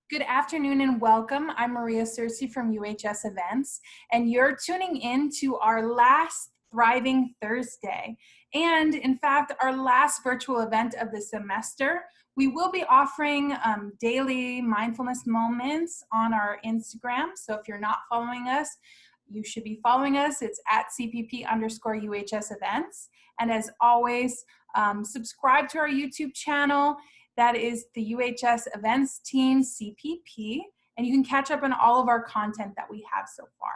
Good afternoon and welcome. I'm Maria Searcy from UHS Events, and you're tuning in to our last Thriving Thursday. And in fact, our last virtual event of the semester. We will be offering daily mindfulness moments on our Instagram. So if you're not following us, you should be following us. It's at CPP_UHS Events. And as always, subscribe to our YouTube channel. That is the UHS Events Team, CPP, and you can catch up on all of our content that we have so far.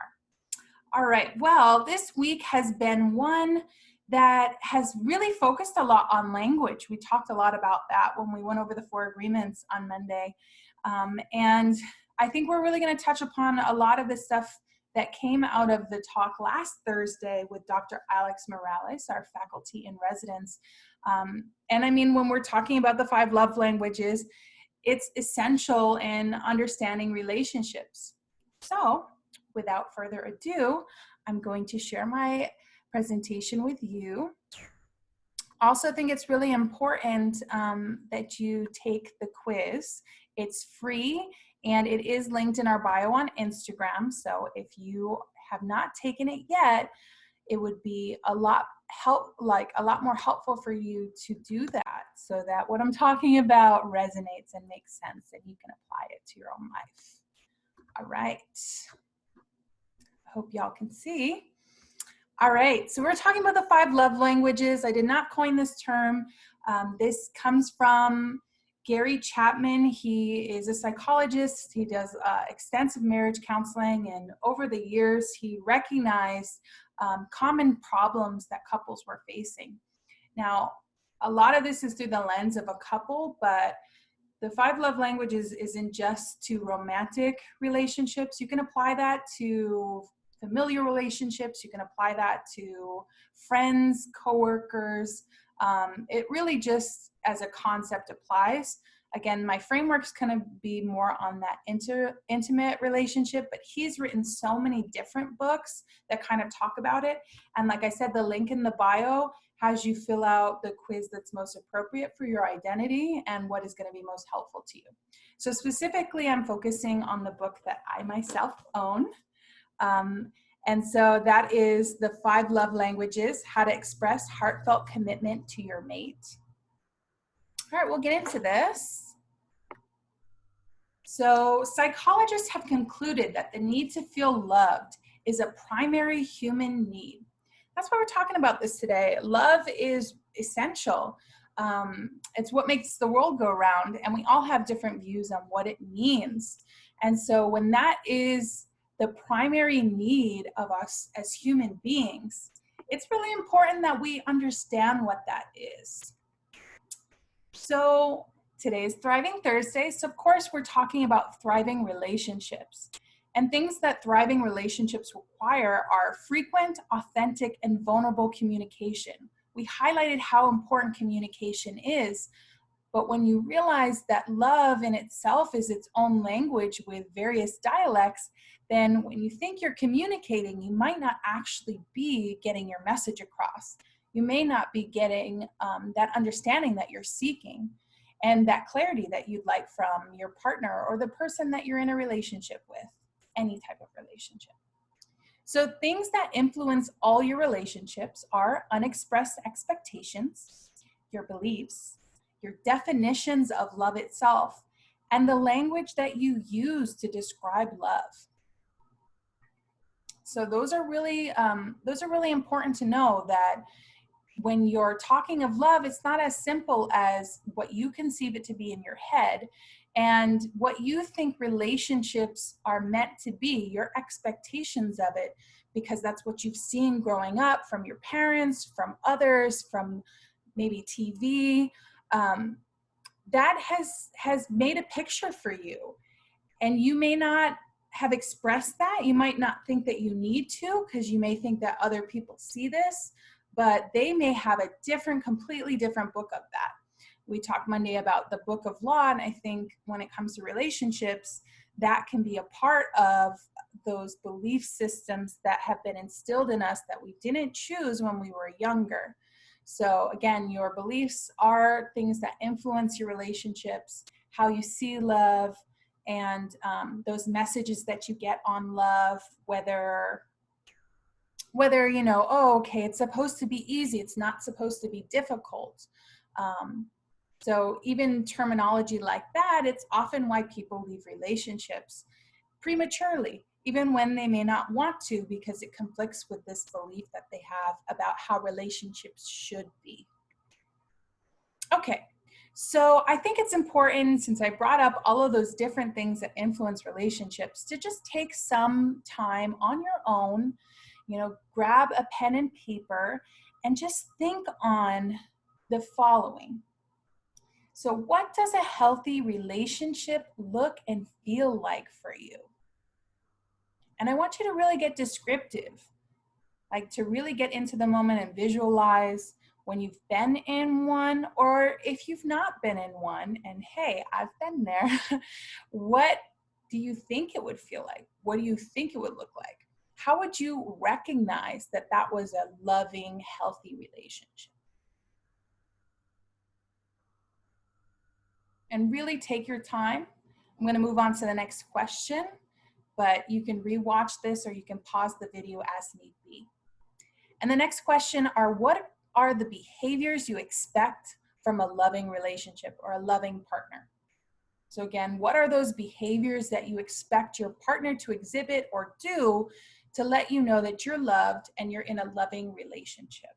All right, well, this week has been one that has really focused a lot on language. We talked a lot about that when we went over the 4 agreements on Monday. And I think we're really going to touch upon a lot of the stuff that came out of the talk last Thursday with Dr. Alex Morales, our faculty in residence. And I mean, when we're talking about the 5 love languages, it's essential in understanding relationships. So without further ado, I'm going to share my presentation with you. Also think it's really important that you take the quiz. It's free and it is linked in our bio on Instagram. So if you have not taken it yet, it would be a lot more helpful for you to do that so that what I'm talking about resonates and makes sense and you can apply it to your own life. All right. I hope y'all can see. All right, so we're talking about the 5 love languages. I did not coin this term. This comes from Gary Chapman. He is a psychologist. He does extensive marriage counseling, and over the years, he recognized common problems that couples were facing. Now, a lot of this is through the lens of a couple, but the 5 love languages isn't just to romantic relationships. You can apply that to familiar relationships. You can apply that to friends, coworkers. It really just as a concept applies. Again, my framework's going to be more on that intimate relationship, but he's written so many different books that kind of talk about it. And like I said, the link in the bio has you fill out the quiz that's most appropriate for your identity and what is going to be most helpful to you. So specifically, I'm focusing on the book that I myself own. And so that is the 5 love languages, how to express heartfelt commitment to your mate. All right, we'll get into this. So psychologists have concluded that the need to feel loved is a primary human need. That's why we're talking about this today. Love is essential. It's what makes the world go round, and we all have different views on what it means. And so when that is the primary need of us as human beings, it's really important that we understand what that is. So today's Thriving Thursday, so of course we're talking about thriving relationships. And things that thriving relationships require are frequent, authentic, and vulnerable communication. We highlighted how important communication is, but when you realize that love in itself is its own language with various dialects, then when you think you're communicating, you might not actually be getting your message across. You may not be getting that understanding that you're seeking and that clarity that you'd like from your partner or the person that you're in a relationship with, any type of relationship. So things that influence all your relationships are unexpressed expectations, your beliefs, your definitions of love itself, and the language that you use to describe love. So those are really important to know, that when you're talking of love, it's not as simple as what you conceive it to be in your head and what you think relationships are meant to be, your expectations of it, because that's what you've seen growing up from your parents, from others, from maybe TV. That has made a picture for you, and you may not have expressed that. You might not think that you need to, because you may think that other people see this, but they may have a completely different book of that. We talked Monday about the book of law, and I think when it comes to relationships, that can be a part of those belief systems that have been instilled in us that we didn't choose when we were younger. So again, your beliefs are things that influence your relationships, how you see love, and those messages that you get on love, whether oh, okay, it's supposed to be easy, it's not supposed to be difficult. So even terminology like that, it's often why people leave relationships prematurely, even when they may not want to, because it conflicts with this belief that they have about how relationships should be. Okay, so I think it's important, since I brought up all of those different things that influence relationships, to just take some time on your own, grab a pen and paper and just think on the following. So what does a healthy relationship look and feel like for you? And I want you to really get descriptive, like to really get into the moment and visualize when you've been in one, or if you've not been in one, and hey, I've been there, what do you think it would feel like? What do you think it would look like? How would you recognize that that was a loving, healthy relationship? And really take your time. I'm going to move on to the next question, but you can rewatch this or you can pause the video as need be. And the next question are, what are the behaviors you expect from a loving relationship or a loving partner? So again, what are those behaviors that you expect your partner to exhibit or do to let you know that you're loved and you're in a loving relationship?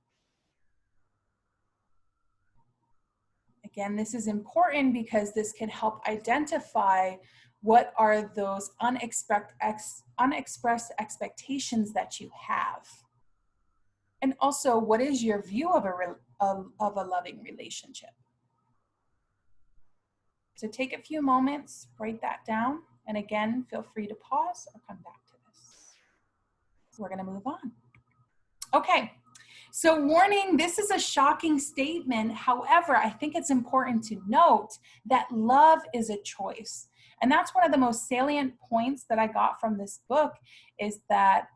Again, this is important because this can help identify what are those unexpressed expectations that you have. And also, what is your view of a loving relationship? So take a few moments, write that down. And again, feel free to pause or come back to this. So we're going to move on. Okay. So warning, this is a shocking statement. However, I think it's important to note that love is a choice. And that's one of the most salient points that I got from this book, is that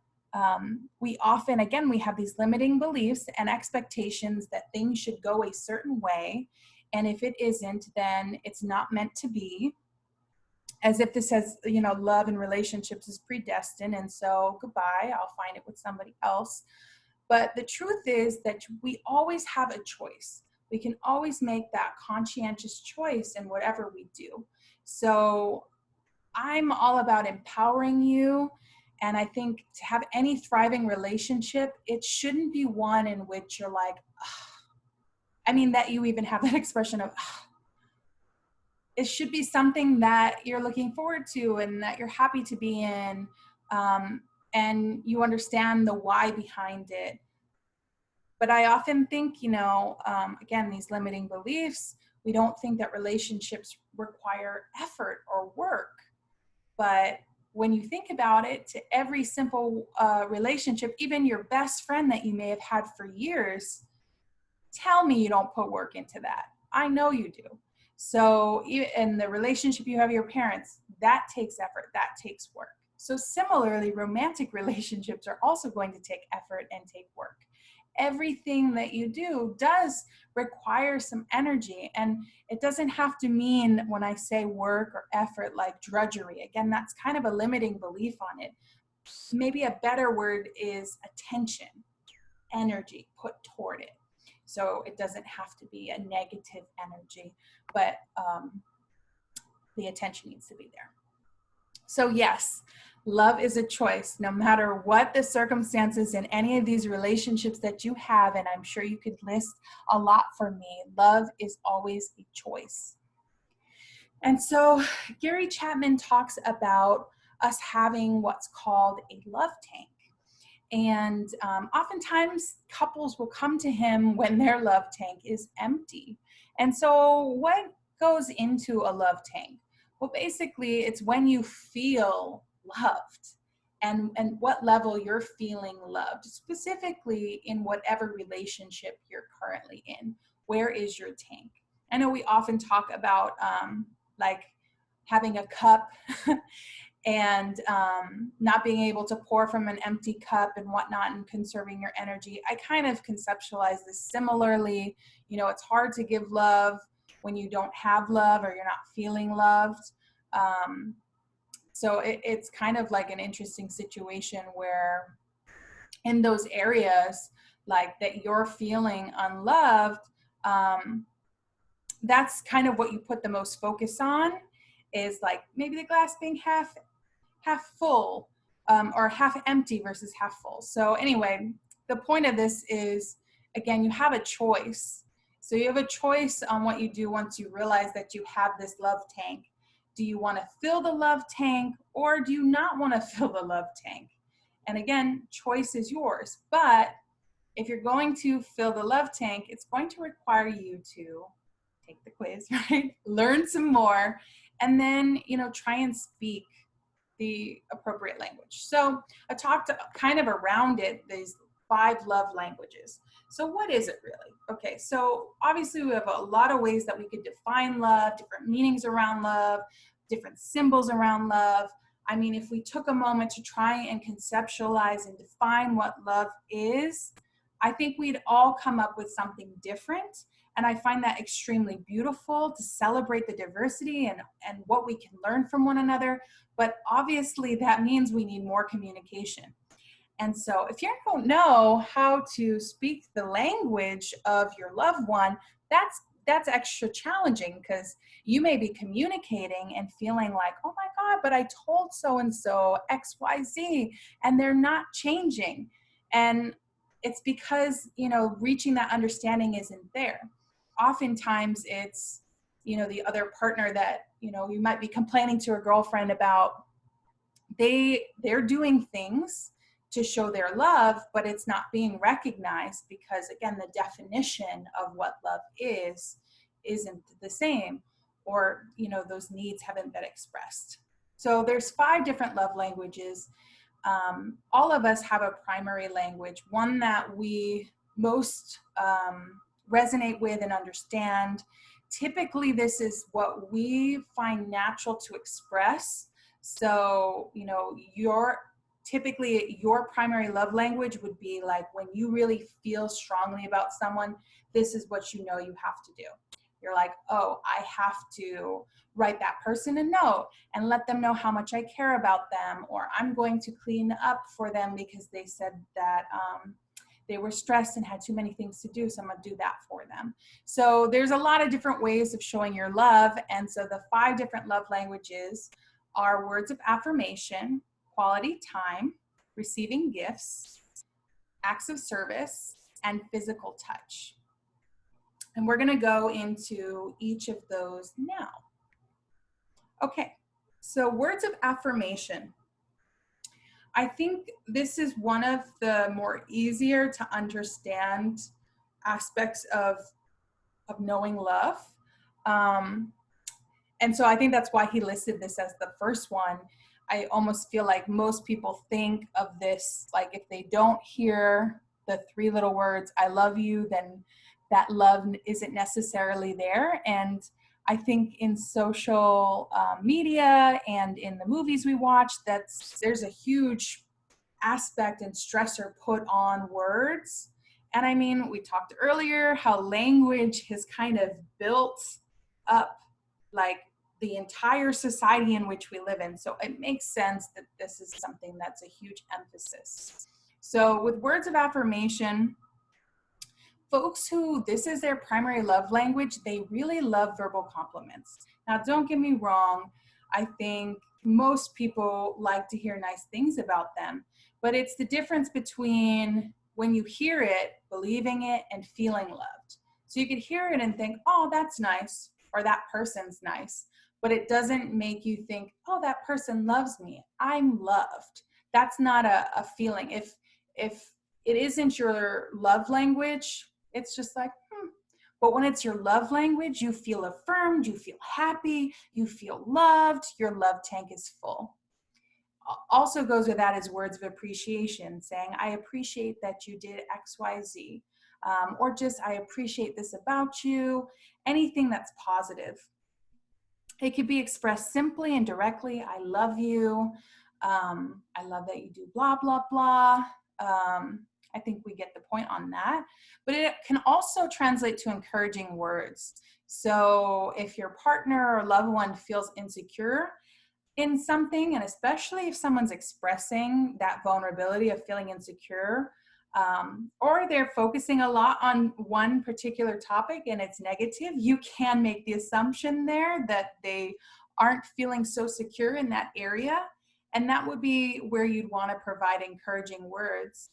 we often, again, we have these limiting beliefs and expectations that things should go a certain way. And if it isn't, then it's not meant to be. As if this says, love and relationships is predestined. And so goodbye, I'll find it with somebody else. But the truth is that we always have a choice. We can always make that conscientious choice in whatever we do. So I'm all about empowering you. And I think to have any thriving relationship, it shouldn't be one in which you're like, that you even have that expression of, it should be something that you're looking forward to and that you're happy to be in. And you understand the why behind it. But I often think, again, these limiting beliefs, we don't think that relationships require effort or work. But when you think about it, to every simple relationship, even your best friend that you may have had for years, tell me you don't put work into that. I know you do. So in the relationship you have with your parents, that takes effort, that takes work. So similarly, romantic relationships are also going to take effort and take work. Everything that you do does require some energy, and it doesn't have to mean, when I say work or effort, like drudgery. Again, that's kind of a limiting belief on it. Maybe a better word is attention, energy put toward it. So it doesn't have to be a negative energy, but the attention needs to be there. So yes, love is a choice, no matter what the circumstances in any of these relationships that you have, and I'm sure you could list a lot for me. Love is always a choice. And so Gary Chapman talks about us having what's called a love tank. And oftentimes couples will come to him when their love tank is empty. And so what goes into a love tank? Well, basically it's when you feel loved and what level you're feeling loved, specifically in whatever relationship you're currently in. Where is your tank? I know we often talk about like having a cup and not being able to pour from an empty cup and whatnot, and conserving your energy. I kind of conceptualize this similarly. It's hard to give love when you don't have love or you're not feeling loved. So it's kind of like an interesting situation where in those areas like that you're feeling unloved, that's kind of what you put the most focus on, is like maybe the glass being half full, or half empty versus half full. So anyway, the point of this is, again, you have a choice. So you have a choice on what you do once you realize that you have this love tank. Do you want to fill the love tank, or do you not want to fill the love tank? And again, choice is yours. But if you're going to fill the love tank, it's going to require you to take the quiz, right? Learn some more, and then, try and speak the appropriate language. So I talked kind of around it, these 5 love languages. So what is it really? Okay, so obviously we have a lot of ways that we could define love, different meanings around love, different symbols around love. I mean, if we took a moment to try and conceptualize and define what love is, I think we'd all come up with something different. And I find that extremely beautiful, to celebrate the diversity and what we can learn from one another. But obviously that means we need more communication. And so if you don't know how to speak the language of your loved one, that's extra challenging, because you may be communicating and feeling like, oh my God, but I told so-and-so XYZ and they're not changing. And it's because, reaching that understanding isn't there. Oftentimes it's, the other partner that, you might be complaining to a girlfriend about, they're doing things to show their love, but it's not being recognized because, again, the definition of what love isn't the same, or, those needs haven't been expressed. So there's 5 different love languages. All of us have a primary language, one that we most resonate with and understand. Typically, this is what we find natural to express. So, typically your primary love language would be like when you really feel strongly about someone, this is what you have to do. You're like, oh, I have to write that person a note and let them know how much I care about them, or I'm going to clean up for them because they said that they were stressed and had too many things to do, so I'm gonna do that for them. So there's a lot of different ways of showing your love. And so the 5 different love languages are words of affirmation, quality time, receiving gifts, acts of service, and physical touch. And we're going to go into each of those now. Okay, so words of affirmation. I think this is one of the more easier to understand aspects of knowing love. And so I think that's why he listed this as the first one. I almost feel like most people think of this, like if they don't hear the 3 little words, I love you, then that love isn't necessarily there. And I think in social media and in the movies we watch, there's a huge aspect and stressor put on words. And I mean, we talked earlier how language has kind of built up like the entire society in which we live in. So it makes sense that this is something that's a huge emphasis. So with words of affirmation, folks who this is their primary love language, they really love verbal compliments. Now, don't get me wrong. I think most people like to hear nice things about them, but it's the difference between when you hear it, believing it, and feeling loved. So you could hear it and think, oh, that's nice, or that person's nice, but it doesn't make you think, oh, that person loves me, I'm loved. That's not a feeling. If it isn't your love language, it's just like, But when it's your love language, you feel affirmed, you feel happy, you feel loved, your love tank is full. Also goes with that is words of appreciation, saying, I appreciate that you did X, Y, Z, or just, I appreciate this about you, anything that's positive. It could be expressed simply and directly. I love you. I love that you do blah, blah, blah. I think we get the point on that. But it can also translate to encouraging words. So if your partner or loved one feels insecure, in something, and especially if someone's expressing that vulnerability of feeling insecure, or they're focusing a lot on one particular topic and it's negative, you can make the assumption there that they aren't feeling so secure in that area. And that would be where you'd want to provide encouraging words.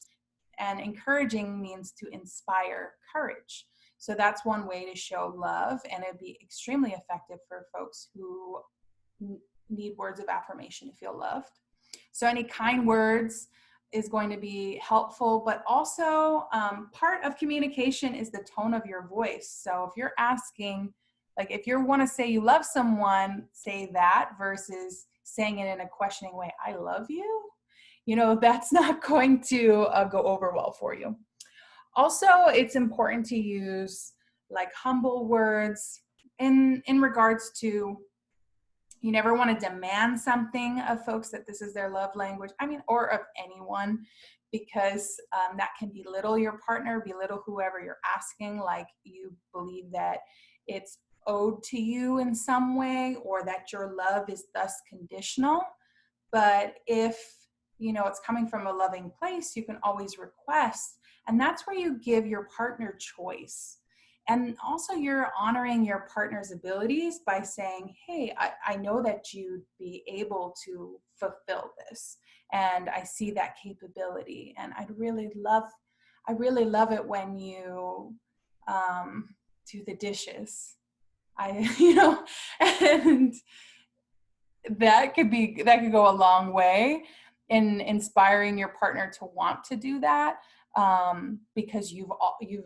And encouraging means to inspire courage. So that's one way to show love, and it'd be extremely effective for folks who need words of affirmation to feel loved. So any kind words is going to be helpful, but also part of communication is the tone of your voice. So if you're asking, like if you want to say you love someone, say that versus saying it in a questioning way, I love you. You know, that's not going to go over well for you. Also, it's important to use like humble words in regards to, you never want to demand something of folks that this is their love language. I mean, or of anyone, because that can belittle your partner, belittle whoever you're asking, like you believe that it's owed to you in some way, or that your love is thus conditional. But if, you know, it's coming from a loving place, you can always request. And that's where you give your partner choice. And also you're honoring your partner's abilities by saying, hey, I know that you'd be able to fulfill this. And I see that capability. And I really love it when you do the dishes. And that could go a long way in inspiring your partner to want to do that, because you've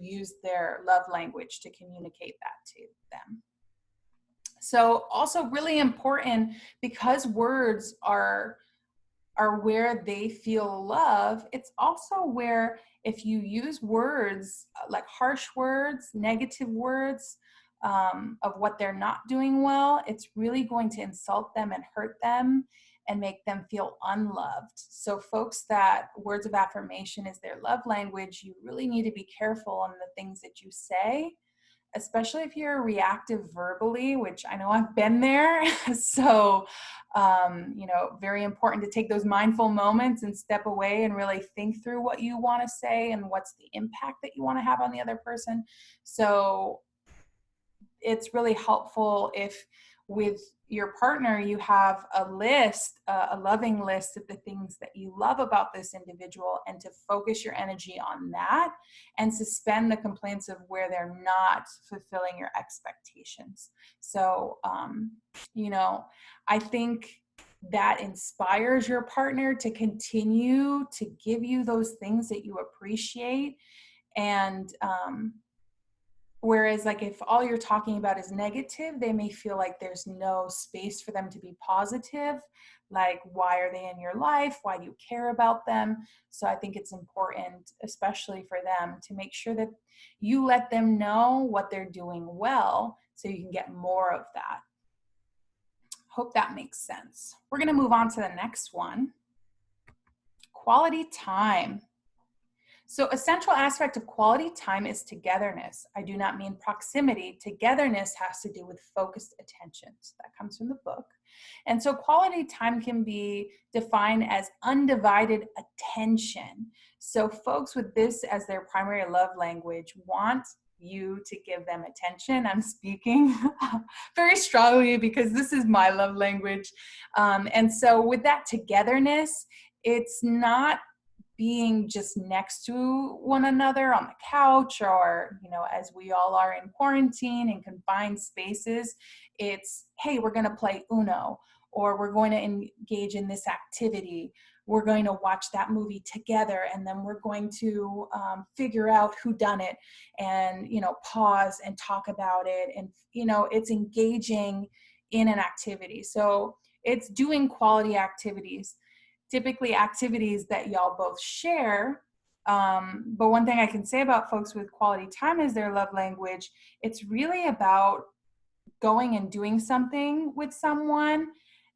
used their love language to communicate that to them. So also really important, because words are where they feel love, it's also where if you use words like harsh words, negative words, of what they're not doing well, it's really going to insult them and hurt them and make them feel unloved. So folks that words of affirmation is their love language, you really need to be careful on the things that you say, especially if you're reactive verbally, which I know I've been there. So, very important to take those mindful moments and step away and really think through what you want to say and what's the impact that you want to have on the other person. So it's really helpful if with your partner you have a list, a loving list of the things that you love about this individual, and to focus your energy on that and suspend the complaints of where they're not fulfilling your expectations. So, I think that inspires your partner to continue to give you those things that you appreciate. And, whereas like if all you're talking about is negative, they may feel like there's no space for them to be positive. Like, why are they in your life? Why do you care about them? So I think it's important, especially for them, to make sure that you let them know what they're doing well so you can get more of that. Hope that makes sense. We're going to move on to the next one. Quality time. So a central aspect of quality time is togetherness. I do not mean proximity. Togetherness has to do with focused attention. So that comes from the book. And so quality time can be defined as undivided attention. So folks with this as their primary love language want you to give them attention. I'm speaking very strongly because this is my love language. And so with that togetherness, it's not being just next to one another on the couch, or, as we all are in quarantine and confined spaces. It's, hey, we're going to play Uno, or we're going to engage in this activity. We're going to watch that movie together, and then we're going to figure out who done it, and, pause and talk about it. And, it's engaging in an activity. So it's doing quality activities. Typically activities that y'all both share. But one thing I can say about folks with quality time as their love language, it's really about going and doing something with someone,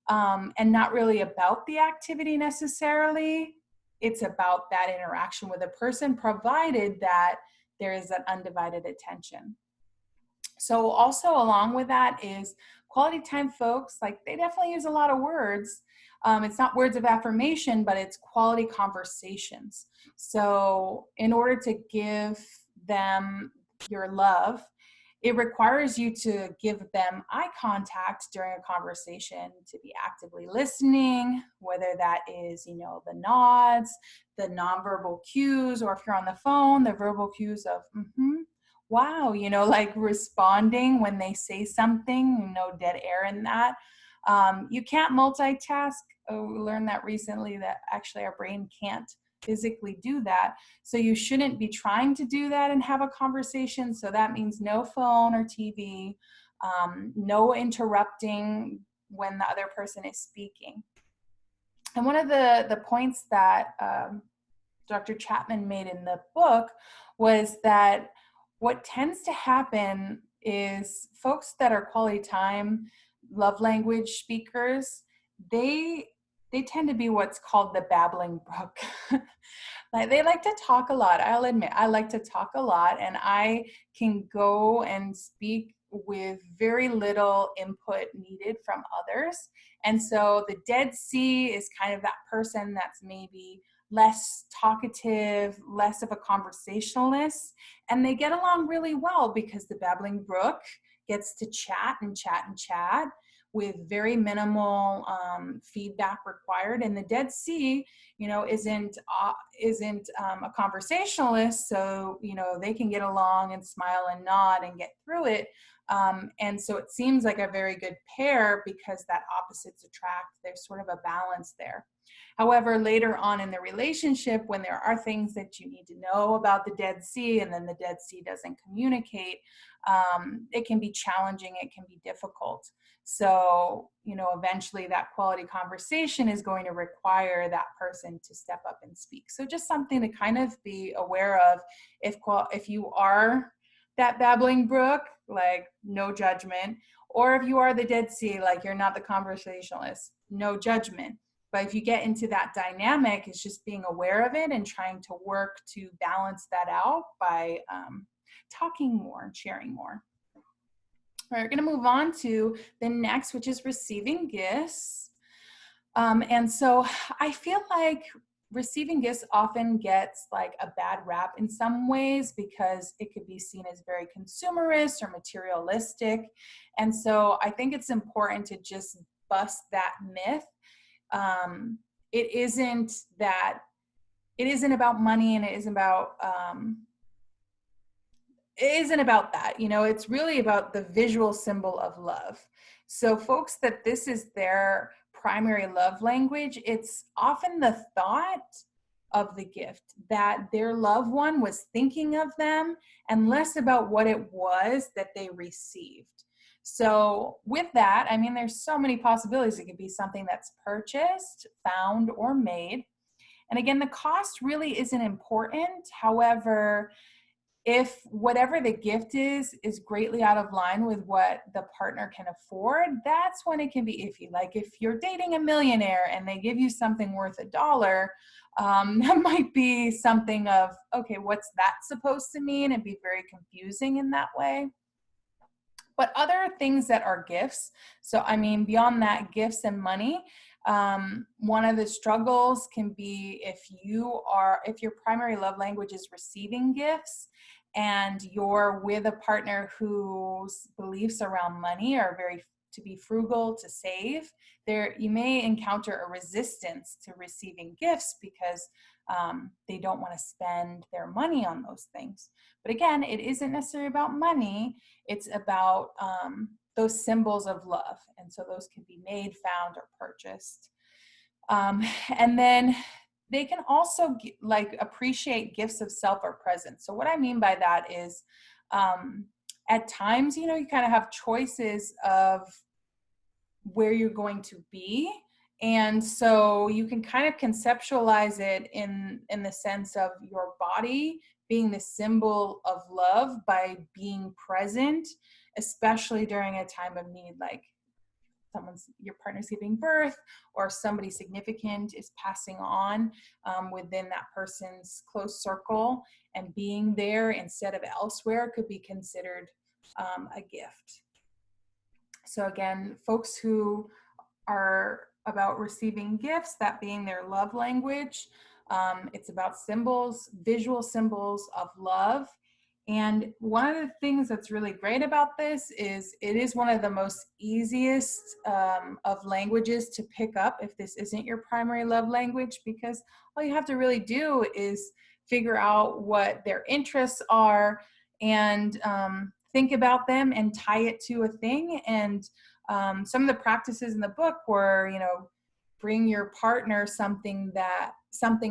and not really about the activity necessarily. It's about that interaction with a person, provided that there is that undivided attention. So also along with that is quality time folks, like they definitely use a lot of words. It's not words of affirmation, but it's quality conversations. So in order to give them your love, it requires you to give them eye contact during a conversation, to be actively listening, whether that is, you know, the nods, the nonverbal cues, or if you're on the phone, the verbal cues of, wow, you know, like responding when they say something, no dead air in that. You can't multitask. Oh, we learned that recently, that actually our brain can't physically do that. So you shouldn't be trying to do that and have a conversation. So that means no phone or TV, no interrupting when the other person is speaking. And one of the points that Dr. Chapman made in the book was that what tends to happen is folks that are quality time love language speakers, they tend to be what's called the babbling brook. Like they like to talk a lot. I'll admit, I like to talk a lot, and I can go and speak with very little input needed from others. And so the Dead Sea is kind of that person that's maybe less talkative, less of a conversationalist, and they get along really well because the babbling brook gets to chat and chat and chat with very minimal feedback required. And the Dead Sea, you know, isn't a conversationalist, so you know they can get along and smile and nod and get through it. And so it seems like a very good pair because that opposites attract. There's sort of a balance there. However, later on in the relationship, when there are things that you need to know about the Dead Sea and then the Dead Sea doesn't communicate, it can be challenging, it can be difficult. So, you know, eventually that quality conversation is going to require that person to step up and speak. So just something to kind of be aware of. If you are that babbling brook, like no judgment, or if you are the Dead Sea, like you're not the conversationalist, no judgment. But if you get into that dynamic, it's just being aware of it and trying to work to balance that out by talking more and sharing more. All right, we're going to move on to the next, which is receiving gifts. And so I feel like receiving gifts often gets like a bad rap in some ways because it could be seen as very consumerist or materialistic. And so I think it's important to just bust that myth. It isn't about money, and it isn't about that. You know, it's really about the visual symbol of love. So folks that this is their primary love language, it's often the thought of the gift that their loved one was thinking of them and less about what it was that they received. So with that, I mean, there's so many possibilities. It could be something that's purchased, found, or made. And again, the cost really isn't important. However, if whatever the gift is greatly out of line with what the partner can afford, that's when it can be iffy. Like if you're dating a millionaire and they give you something worth $1, that might be something of, okay, what's that supposed to mean? And be very confusing in that way. But other things that are gifts, so I mean, beyond that, gifts and money, one of the struggles can be if your primary love language is receiving gifts and you're with a partner whose beliefs around money are very to be frugal, to save, there you may encounter a resistance to receiving gifts because they don't want to spend their money on those things. But again, it isn't necessarily about money. It's about those symbols of love. And so those can be made, found, or purchased. And then they can also like appreciate gifts of self or presence. So what I mean by that is at times, you know, you kind of have choices of where you're going to be. And so you can kind of conceptualize it in the sense of your body being the symbol of love by being present, especially during a time of need, like your partner's giving birth or somebody significant is passing on within that person's close circle, and being there instead of elsewhere could be considered a gift. So again, folks who are about receiving gifts, that being their love language. It's about symbols, visual symbols of love. And one of the things that's really great about this is it is one of the most easiest of languages to pick up if this isn't your primary love language, because all you have to really do is figure out what their interests are and think about them and tie it to a thing. And some of the practices in the book were, bring your partner something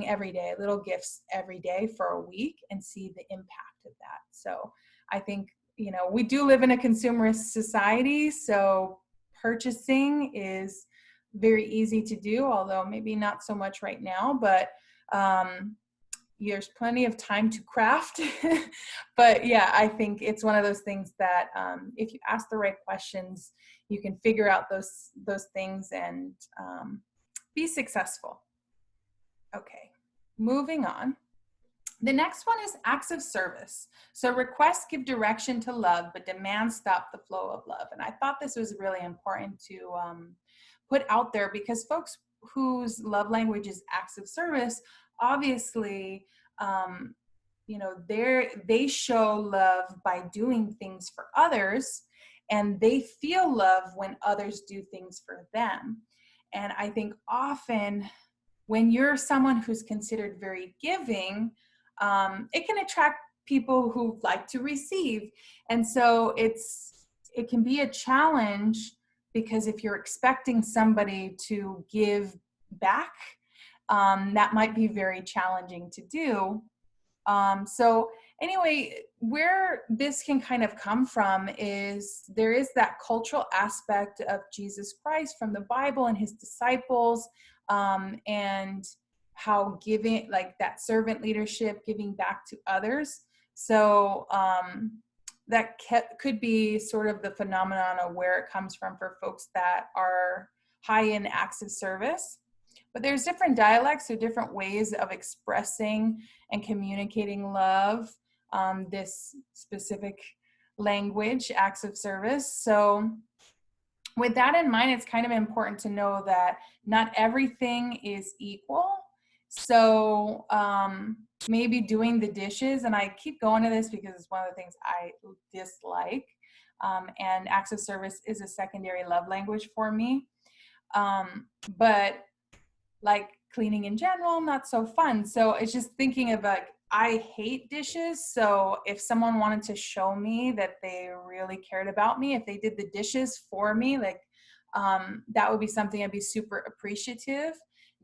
every day, little gifts every day for a week, and see the impact of that. So I think, we do live in a consumerist society, so purchasing is very easy to do, although maybe not so much right now, but there's plenty of time to craft. But yeah, I think it's one of those things that if you ask the right questions, you can figure out those things and be successful. Okay, moving on. The next one is acts of service. So requests give direction to love, but demands stop the flow of love. And I thought this was really important to put out there, because folks whose love language is acts of service, obviously, they show love by doing things for others, and they feel love when others do things for them. And I think often when you're someone who's considered very giving, it can attract people who like to receive. And so it can be a challenge, because if you're expecting somebody to give back, that might be very challenging to do. So anyway, where this can kind of come from is there is that cultural aspect of Jesus Christ from the Bible and his disciples, and how giving, like that servant leadership, giving back to others. So that could be sort of the phenomenon of where it comes from for folks that are high in acts of service. But there's different dialects or different ways of expressing and communicating love, this specific language, acts of service. So with that in mind, it's kind of important to know that not everything is equal. So maybe doing the dishes, and I keep going to this because it's one of the things I dislike, and acts of service is a secondary love language for me. But like cleaning in general, not so fun. So it's just thinking of like, I hate dishes. So if someone wanted to show me that they really cared about me, if they did the dishes for me, like that would be something I'd be super appreciative.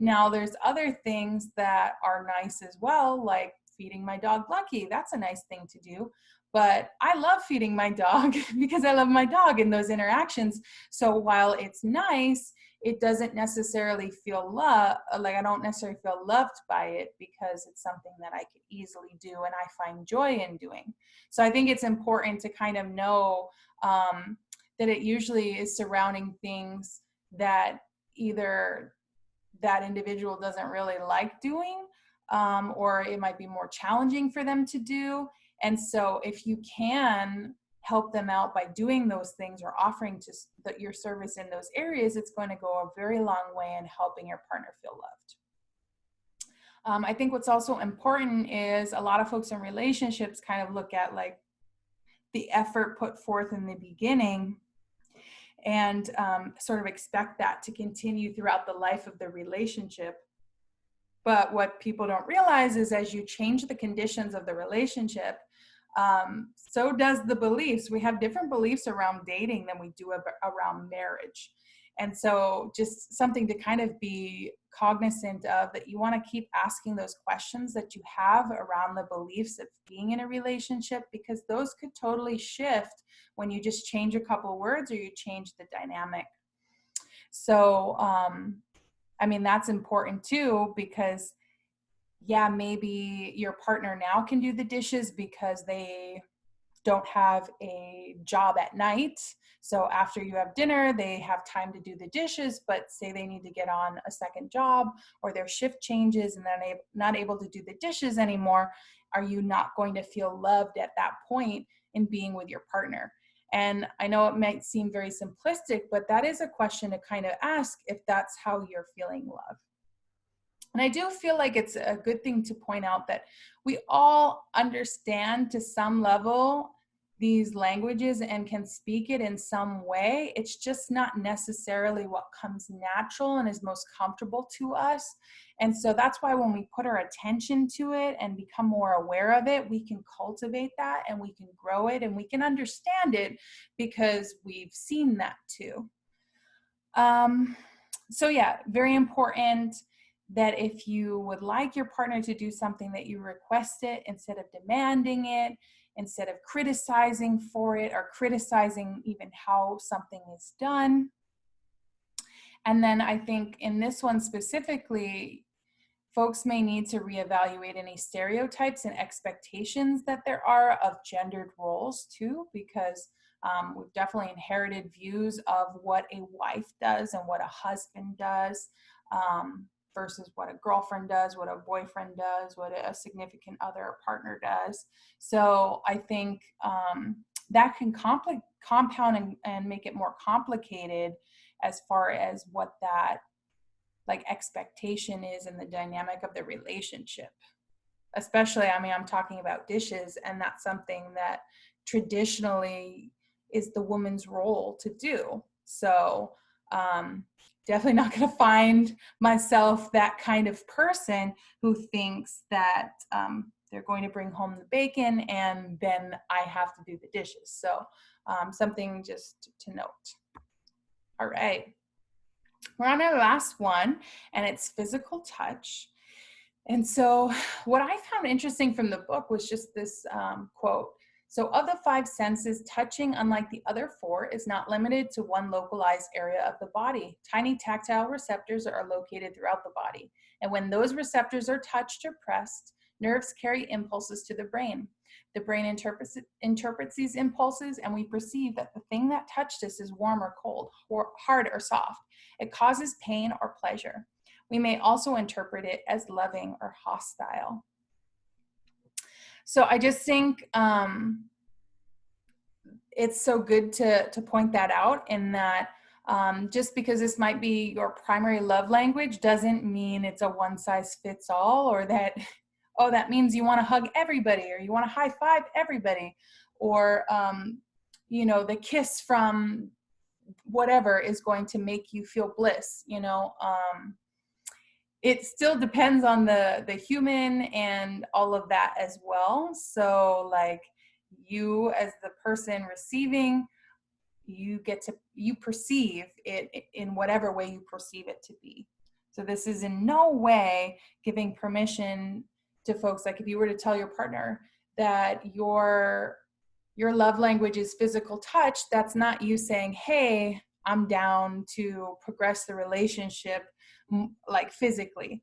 Now there's other things that are nice as well, like feeding my dog Lucky. That's a nice thing to do. But I love feeding my dog because I love my dog in those interactions. So while it's nice, it doesn't necessarily feel like I don't necessarily feel loved by it, because it's something that I could easily do and I find joy in doing. So I think it's important to kind of know that it usually is surrounding things that either that individual doesn't really like doing, or it might be more challenging for them to do. And so if you can help them out by doing those things or offering to your service in those areas, it's going to go a very long way in helping your partner feel loved. I think what's also important is a lot of folks in relationships kind of look at like the effort put forth in the beginning and sort of expect that to continue throughout the life of the relationship. But what people don't realize is as you change the conditions of the relationship, so does the beliefs. We have different beliefs around dating than we do around marriage. And so just something to kind of be cognizant of, that you want to keep asking those questions that you have around the beliefs of being in a relationship, because those could totally shift when you just change a couple of words or you change the dynamic. So, I mean, that's important too, because yeah, maybe your partner now can do the dishes because they don't have a job at night. So after you have dinner, they have time to do the dishes, but say they need to get on a second job or their shift changes and they're not able to do the dishes anymore. Are you not going to feel loved at that point in being with your partner? And I know it might seem very simplistic, but that is a question to kind of ask if that's how you're feeling love. And I do feel like it's a good thing to point out that we all understand to some level these languages and can speak it in some way. It's just not necessarily what comes natural and is most comfortable to us. And so that's why when we put our attention to it and become more aware of it, we can cultivate that and we can grow it and we can understand it because we've seen that too. So yeah, very important that if you would like your partner to do something, that you request it instead of demanding it, instead of criticizing for it or criticizing even how something is done. And then I think in this one specifically, folks may need to reevaluate any stereotypes and expectations that there are of gendered roles too, because we've definitely inherited views of what a wife does and what a husband does versus what a girlfriend does, what a boyfriend does, what a significant other or partner does. So I think that can compound and make it more complicated as far as what that like expectation is in the dynamic of the relationship. Especially, I mean, I'm talking about dishes, and that's something that traditionally is the woman's role to do. So definitely not going to find myself that kind of person who thinks that they're going to bring home the bacon and then I have to do the dishes. So something just to note. All right. We're on our last one, and it's physical touch. And so what I found interesting from the book was just this quote. So of the five senses, touching, unlike the other four, is not limited to one localized area of the body. Tiny tactile receptors are located throughout the body. And when those receptors are touched or pressed, nerves carry impulses to the brain. The brain interprets these impulses, and we perceive that the thing that touched us is warm or cold, or hard or soft. It causes pain or pleasure. We may also interpret it as loving or hostile. So I just think it's so good to point that out, in that just because this might be your primary love language doesn't mean it's a one size fits all, or that, oh, that means you want to hug everybody or you want to high five everybody, or, you know, the kiss from whatever is going to make you feel bliss, you know. It still depends on the human and all of that as well. So like, you as the person receiving, you perceive it in whatever way you perceive it to be. So this is in no way giving permission to folks, like if you were to tell your partner that your love language is physical touch, that's not you saying, hey, I'm down to progress the relationship like physically.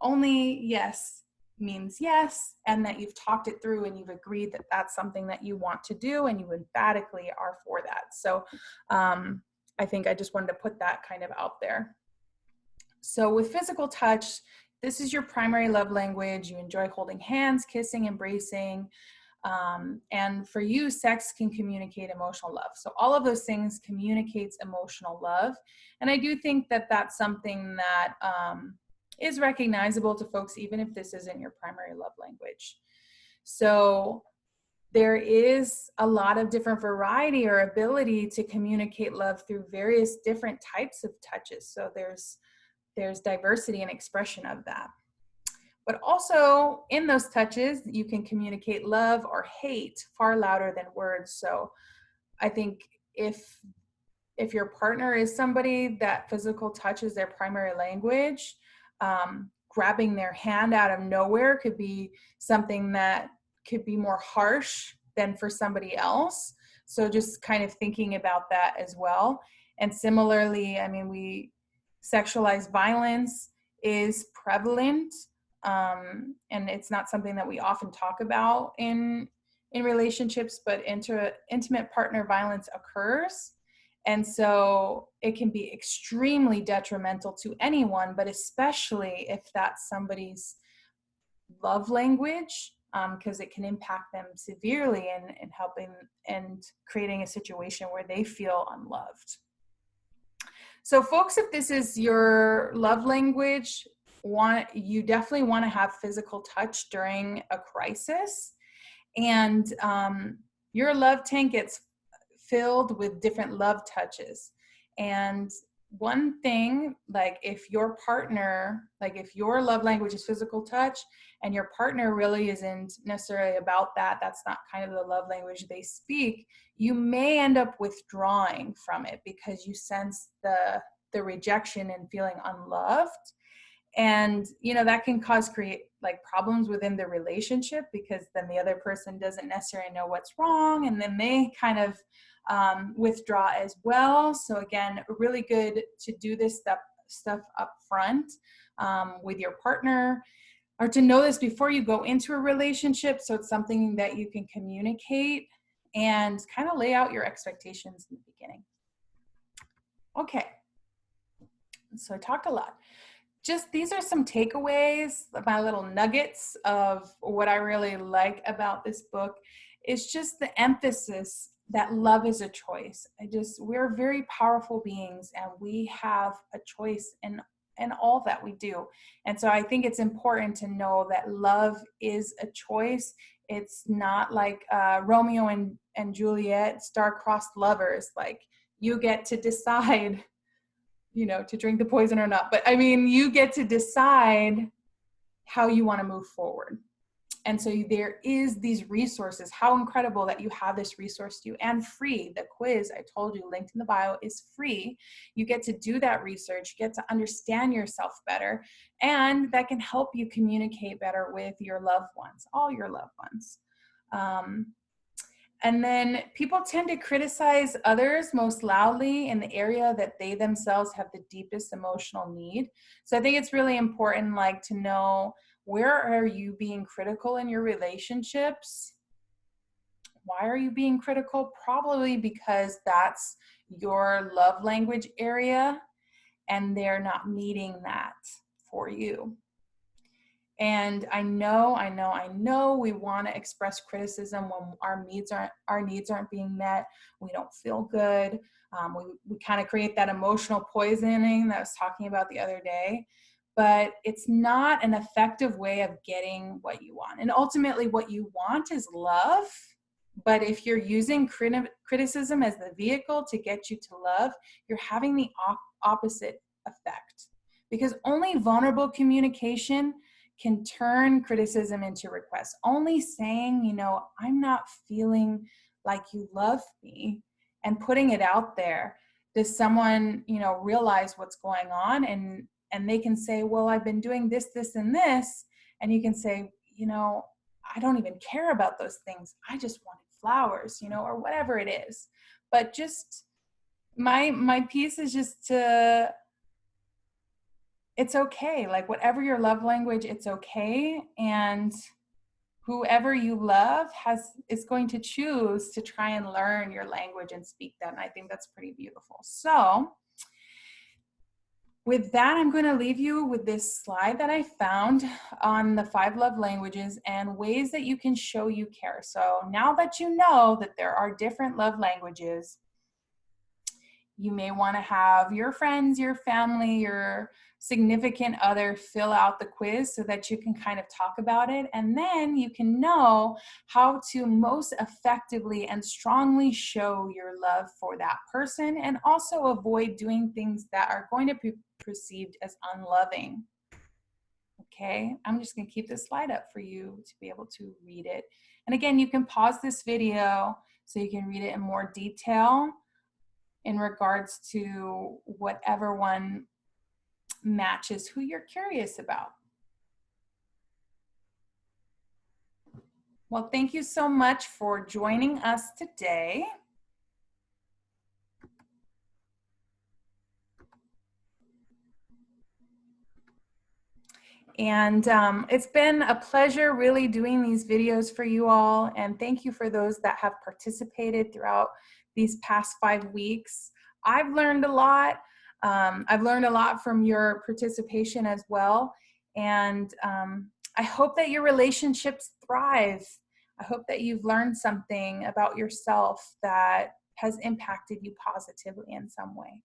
Only yes means yes, and that you've talked it through and you've agreed that that's something that you want to do and you emphatically are for that. So I think I just wanted to put that kind of out there. So with physical touch, this is your primary love language. You enjoy holding hands, kissing, embracing. And for you, sex can communicate emotional love. So all of those things communicates emotional love. And I do think that that's something that is recognizable to folks, even if this isn't your primary love language. So there is a lot of different variety or ability to communicate love through various different types of touches. So there's diversity and expression of that. But also in those touches, you can communicate love or hate far louder than words. So I think if your partner is somebody that physical touch is their primary language, grabbing their hand out of nowhere could be something that could be more harsh than for somebody else. So just kind of thinking about that as well. And similarly, I mean, sexualized violence is prevalent. And it's not something that we often talk about in relationships, but intimate partner violence occurs. And so it can be extremely detrimental to anyone, but especially if that's somebody's love language, because it can impact them severely in helping and creating a situation where they feel unloved. So folks, if this is your love language, you definitely want to have physical touch during a crisis. And your love tank gets filled with different love touches. And one thing, like if your partner, like if your love language is physical touch and your partner really isn't necessarily about that, that's not kind of the love language they speak, you may end up withdrawing from it because you sense the rejection and feeling unloved. And that can create like problems within the relationship, because then the other person doesn't necessarily know what's wrong, and then they kind of withdraw as well. So again, really good to do this stuff up front with your partner, or to know this before you go into a relationship, so it's something that you can communicate and kind of lay out your expectations in the beginning. Okay, so I talked a lot. Just these are some takeaways, my little nuggets of what I really like about this book. Is just the emphasis that love is a choice. We're very powerful beings, and we have a choice in all that we do. And so I think it's important to know that love is a choice. It's not like Romeo and Juliet, star-crossed lovers. Like, you get to decide to drink the poison or not. But I mean, you get to decide how you want to move forward. And so there is these resources. How incredible that you have this resource to you, and free. The quiz I told you, linked in the bio, is free. You get to do that research, you get to understand yourself better, and that can help you communicate better with your loved ones, all your loved ones. And then people tend to criticize others most loudly in the area that they themselves have the deepest emotional need. So I think it's really important, like, to know, where are you being critical in your relationships? Why are you being critical? Probably because that's your love language area and they're not meeting that for you. And I know we want to express criticism when our needs aren't being met. We don't feel good. We kind of create that emotional poisoning that I was talking about the other day. But it's not an effective way of getting what you want. And ultimately, what you want is love. But if you're using criticism as the vehicle to get you to love, you're having the opposite effect. Because only vulnerable communication can turn criticism into requests. Only saying, I'm not feeling like you love me, and putting it out there, does someone, realize what's going on, and they can say, well, I've been doing this, this, and this. And you can say, I don't even care about those things. I just wanted flowers, or whatever it is. But just my piece is just to, it's okay. Like, whatever your love language, it's okay. And whoever you love is going to choose to try and learn your language and speak that. And I think that's pretty beautiful. So with that, I'm going to leave you with this slide that I found on the 5 love languages and ways that you can show you care. So now that you know that there are different love languages, you may want to have your friends, your family, your significant other fill out the quiz so that you can kind of talk about it. And then you can know how to most effectively and strongly show your love for that person, and also avoid doing things that are going to be perceived as unloving. Okay, I'm just going to keep this slide up for you to be able to read it. And again, you can pause this video so you can read it in more detail in regards to whatever one matches who you're curious about. Well, thank you so much for joining us today. And it's been a pleasure really doing these videos for you all. And thank you for those that have participated throughout these past 5 weeks. I've learned a lot. I've learned a lot from your participation as well. And I hope that your relationships thrive. I hope that you've learned something about yourself that has impacted you positively in some way.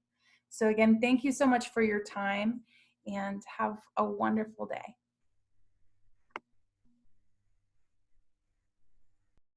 So again, thank you so much for your time and have a wonderful day.